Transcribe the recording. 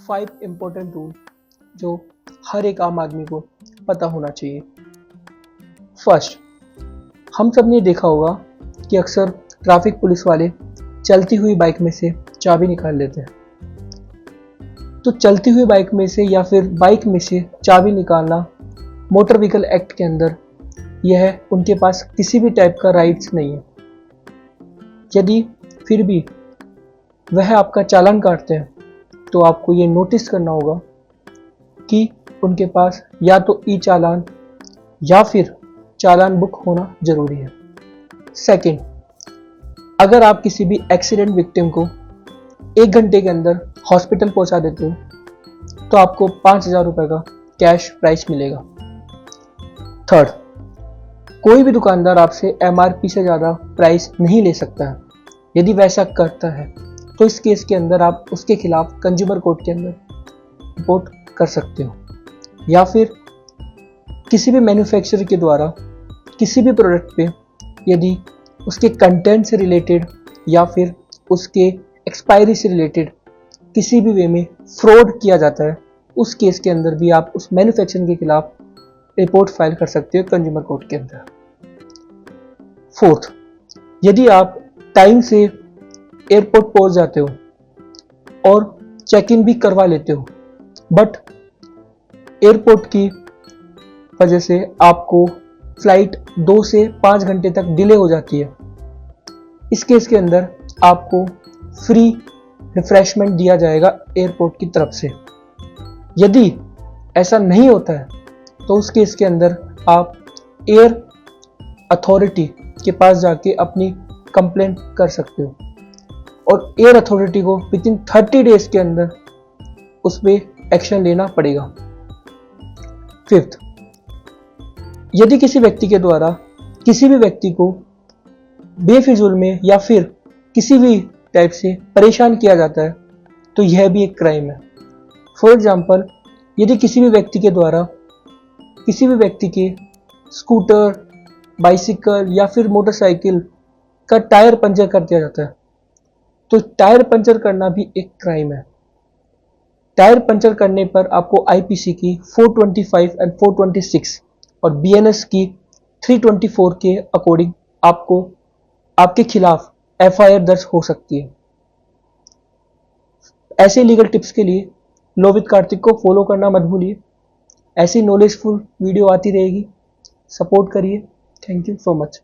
5 important rule जो हर एक आम आदमी को पता होना चाहिए। फर्स्ट, हम सब ने देखा होगा कि अक्सर ट्रैफिक पुलिस वाले चलती हुई बाइक में से चाबी निकाल लेते हैं। तो चलती हुई बाइक में से या फिर बाइक में से चाबी निकालना मोटर व्हीकल एक्ट के अंदर यह उनके पास किसी भी टाइप का राइट्स नहीं है। यदि फिर भी वह आपका चालान काटते हैं तो आपको ये नोटिस करना होगा कि उनके पास या तो ई चालान या फिर चालान बुक होना जरूरी है। सेकंड, अगर आप किसी भी एक्सीडेंट विक्टिम को 1 घंटे के अंदर हॉस्पिटल पहुंचा देते हो तो आपको 5,000 रुपये का कैश प्राइस मिलेगा। थर्ड, कोई भी दुकानदार आपसे MRP से ज़्यादा प्राइस नहीं ले सकता है। यदि वैसा करता है तो इस केस के अंदर आप उसके खिलाफ कंज्यूमर कोर्ट के अंदर रिपोर्ट कर सकते हो, या फिर किसी भी मैन्युफैक्चरर के द्वारा किसी भी प्रोडक्ट पे यदि उसके कंटेंट से रिलेटेड या फिर उसके एक्सपायरी से रिलेटेड किसी भी वे में फ्रॉड किया जाता है, उस केस के अंदर भी आप उस मैन्युफैक्चरर के खिलाफ रिपोर्ट फाइल कर सकते हो कंज्यूमर कोर्ट के अंदर। फोर्थ, यदि आप टाइम से एयरपोर्ट पहुंच जाते हो और चेक इन भी करवा लेते हो, बट एयरपोर्ट की वजह से आपको फ्लाइट 2 से 5 घंटे तक डिले हो जाती है, इस केस के अंदर आपको फ्री रिफ्रेशमेंट दिया जाएगा एयरपोर्ट की तरफ से। यदि ऐसा नहीं होता है तो उस केस के अंदर आप एयर अथॉरिटी के पास जाके अपनी कंप्लेंट कर सकते हो और एयर अथॉरिटी को विदिन 30 डेज के अंदर उस पर एक्शन लेना पड़ेगा। फिफ्थ, यदि किसी व्यक्ति के द्वारा किसी भी व्यक्ति को बेफिजूल में या फिर किसी भी टाइप से परेशान किया जाता है तो यह भी एक क्राइम है। फॉर एग्जाम्पल, यदि किसी भी व्यक्ति के द्वारा किसी भी व्यक्ति के स्कूटर, बाइसिकल या फिर मोटरसाइकिल का टायर पंचर कर दिया जाता है तो टायर पंचर करना भी एक क्राइम है। टायर पंचर करने पर आपको IPC की 425 एंड 426 और BNS की 324 के अकॉर्डिंग आपको आपके खिलाफ FIR दर्ज हो सकती है। ऐसे लीगल टिप्स के लिए लॉ विद कार्तिक को फॉलो करना मत भूलिए। ऐसी नॉलेजफुल वीडियो आती रहेगी, सपोर्ट करिए। Thank you so much.